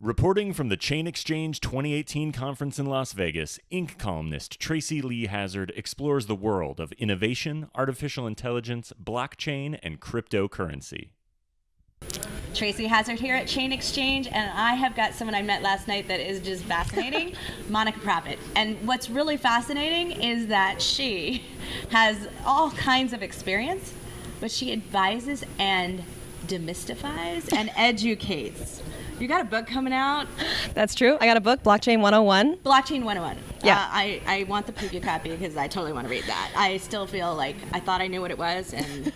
Reporting from the Chain Exchange 2018 conference in Las Vegas, Inc. columnist Tracy Leigh Hazzard explores the world of innovation, artificial intelligence, blockchain, and cryptocurrency. Tracy Hazzard here at Chain Exchange, and I have got someone I met last night that is just fascinating, Monika Proffitt. And what's really fascinating is that she has all kinds of experience, but she advises and demystifies and educates. You got a book coming out? That's true. I got a book, Blockchain 101. Blockchain 101. Yeah. I want the preview copy because I totally want to read that. I still feel like I thought I knew what it was, and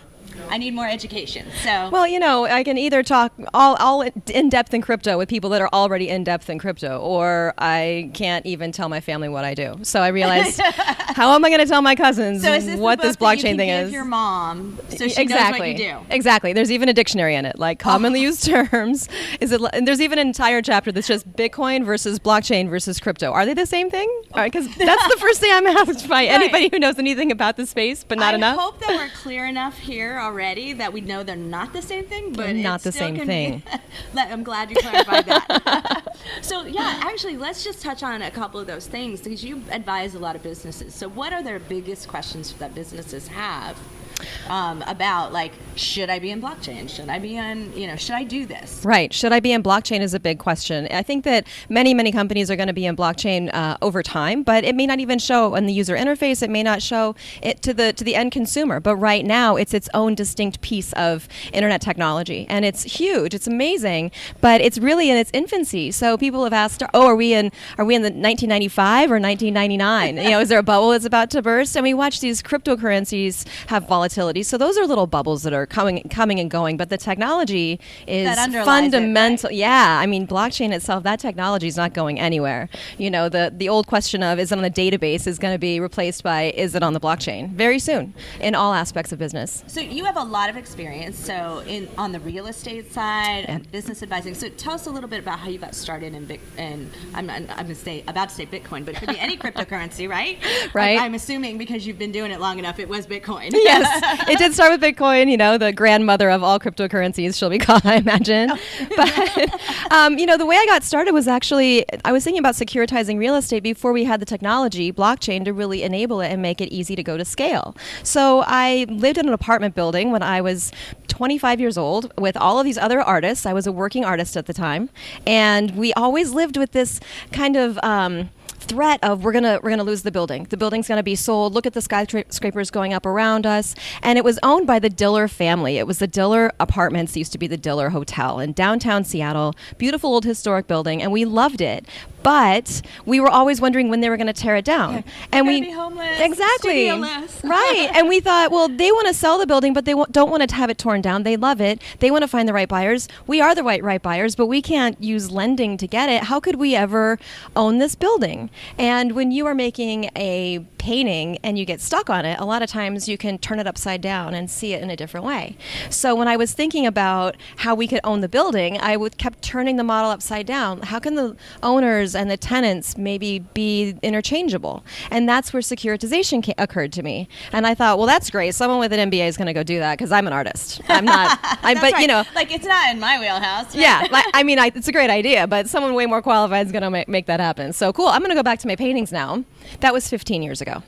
I need more education. So, well, you know, I can either talk all in depth in crypto with people that are already in depth in crypto, or I can't even tell my family what I do. So I realized, how am I going to tell my cousins what this blockchain thing is? Your mom, so she knows what you do. Exactly. There's even a dictionary in it, like commonly used terms. And there's even an entire chapter that's just Bitcoin versus blockchain versus crypto. Are they the same thing? Because that's the first thing I'm asked by anybody who knows anything about the space, but not enough. I hope that we're clear enough here already that we know they're not the same thing, but not the same thing. I'm glad you clarified that. So yeah, actually, let's just touch on a couple of those things because you advise a lot of businesses. So what are their biggest questions that businesses have about, like, should I be in blockchain? Should I be on, should I do this? Right. Should I be in blockchain is a big question. I think that many companies are going to be in blockchain over time, but it may not even show in the user interface. It may not show it to the end consumer. But right now, it's its own distinct piece of internet technology, and it's huge. It's amazing, but it's really in its infancy. So people have asked, are we in the 1995 or 1999? Is there a bubble that's about to burst? And we watch these cryptocurrencies have volatility. So those are little bubbles that are coming and going, but the technology is fundamental. It, right? Yeah, I mean, blockchain itself, that technology is not going anywhere. The old question of is it on a database is going to be replaced by is it on the blockchain very soon in all aspects of business. So you have a lot of experience. So on the real estate side and business advising. So tell us a little bit about how you got started in I'm about to say Bitcoin, but it could be any cryptocurrency, right? Right. I'm assuming because you've been doing it long enough, it was Bitcoin. Yes, it did start with Bitcoin, the grandmother of all cryptocurrencies, she'll be called, I imagine. But, the way I got started was actually, I was thinking about securitizing real estate before we had the technology, blockchain, to really enable it and make it easy to go to scale. So I lived in an apartment building when I was 25 years old with all of these other artists. I was a working artist at the time. And we always lived with this kind of threat of we're gonna lose the building. The building's gonna be sold. Look at the skyscrapers going up around us. And it was owned by the Diller family. It was the Diller Apartments, used to be the Diller Hotel in downtown Seattle. Beautiful old historic building, and we loved it. But we were always wondering when they were going to tear it down. Yeah. And we be homeless. Exactly. Studioless. Right. And we thought, well, they want to sell the building, but they don't want to have it torn down. They love it. They want to find the right buyers. We are the right buyers, but we can't use lending to get it. How could we ever own this building? And when you are making a painting and you get stuck on it, a lot of times you can turn it upside down and see it in a different way. So when I was thinking about how we could own the building, I kept turning the model upside down. How can the owners and the tenants maybe be interchangeable? And that's where securitization occurred to me. And I thought, well, that's great. Someone with an MBA is going to go do that because I'm an artist. I'm not. But right. Like, it's not in my wheelhouse. Yeah. It's a great idea, but someone way more qualified is going to make that happen. So cool. I'm going to go back to my paintings now. That was 15 years ago.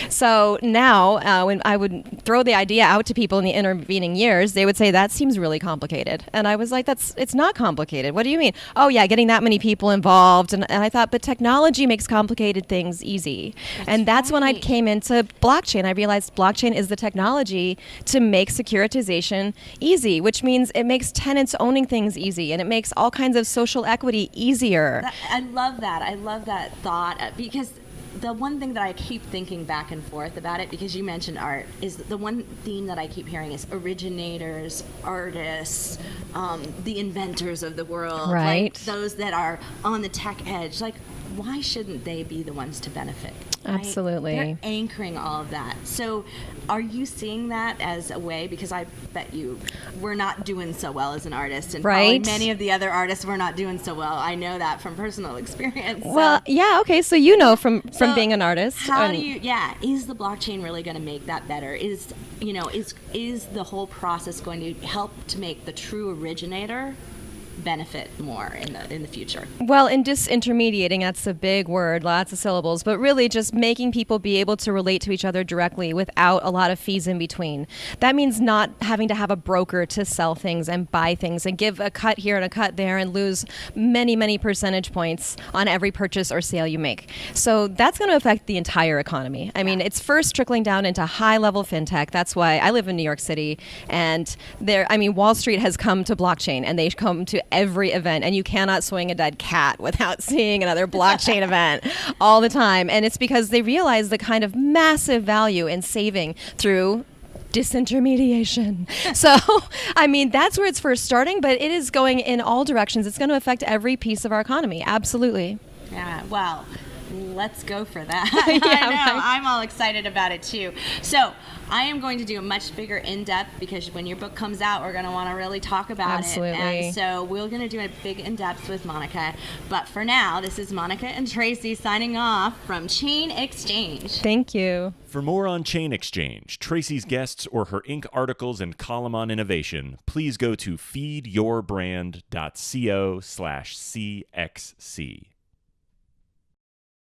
So now, when I would throw the idea out to people in the intervening years, they would say, that seems really complicated. And I was like, it's not complicated. What do you mean? Oh, yeah, getting that many people involved. And I thought, but technology makes complicated things easy. That's when I came into blockchain. I realized blockchain is the technology to make securitization easy, which means it makes tenants owning things easy, and it makes all kinds of social equity easier. I love that. I love that thought because the one thing that I keep thinking back and forth about it, because you mentioned art, is the one theme that I keep hearing is originators, artists, the inventors of the world, right? Like those that are on the tech edge. Like, why shouldn't they be the ones to benefit? Right? Absolutely. They're anchoring all of that. So are you seeing that as a way? Because I bet you we're not doing so well as an artist. And right. Probably many of the other artists were not doing so well. I know that from personal experience. Well, yeah, okay. So from being an artist. How do you, is the blockchain really going to make that better? Is the whole process going to help to make the true originator benefit more in the future? Well, in disintermediating, that's a big word, lots of syllables, but really just making people be able to relate to each other directly without a lot of fees in between. That means not having to have a broker to sell things and buy things and give a cut here and a cut there and lose many, many percentage points on every purchase or sale you make. So that's going to affect the entire economy. I mean, it's first trickling down into high-level fintech. That's why I live in New York City, and Wall Street has come to blockchain, and they come to every event, and you cannot swing a dead cat without seeing another blockchain event all the time. And it's because they realize the kind of massive value in saving through disintermediation. So, that's where it's first starting, but it is going in all directions. It's going to affect every piece of our economy. Absolutely. Yeah, well, let's go for that. Yeah, I know. right. I'm all excited about it too. So I am going to do a much bigger in-depth, because when your book comes out, we're going to want to really talk about Absolutely. it. And so we're going to do a big in-depth with Monika. But for now, this is Monika and Tracy signing off from Chain Exchange. Thank you. For more on Chain Exchange, Tracy's guests, or her Inc. articles and column on innovation, please go to feedyourbrand.co/CXC.